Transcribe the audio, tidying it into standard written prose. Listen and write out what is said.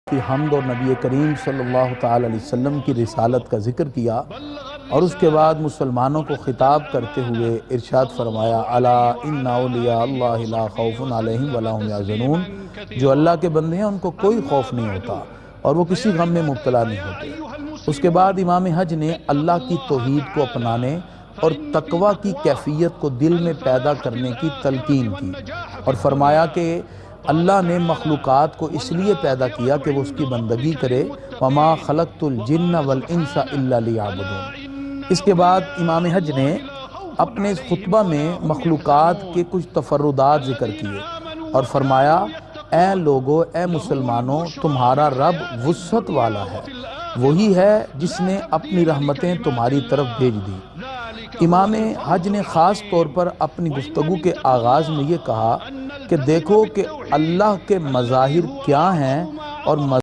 کی حمد اور نبی کریم صلی اللہ تعالی علیہ وسلم کی رسالت کا ذکر کیا، اور اس کے بعد مسلمانوں کو خطاب کرتے ہوئے ارشاد فرمایا الا ان اولیاء اللہ لا خوف علیہم ولا هم یحزنون، جو اللہ کے بندے ہیں ان کو کوئی خوف نہیں ہوتا اور وہ کسی غم میں مبتلا نہیں ہوتے۔ اس کے بعد امام حج نے اللہ کی توحید کو اپنانے اور تقوی کی کیفیت کو دل میں پیدا کرنے کی تلقین کی، اور فرمایا کہ اللہ نے مخلوقات کو اس لیے پیدا کیا کہ وہ اس کی بندگی کرے، وما خلقت الجن والانس الا لیعبدون۔ اس کے بعد امام حج نے اپنے خطبہ میں مخلوقات کے کچھ تفردات ذکر کیے اور فرمایا اے لوگو، اے مسلمانوں، تمہارا رب وسعت والا ہے، وہی ہے جس نے اپنی رحمتیں تمہاری طرف بھیج دی۔ امام حج نے خاص طور پر اپنی گفتگو کے آغاز میں یہ کہا کہ دیکھو کہ اللہ کے مظاہر کیا ہیں اور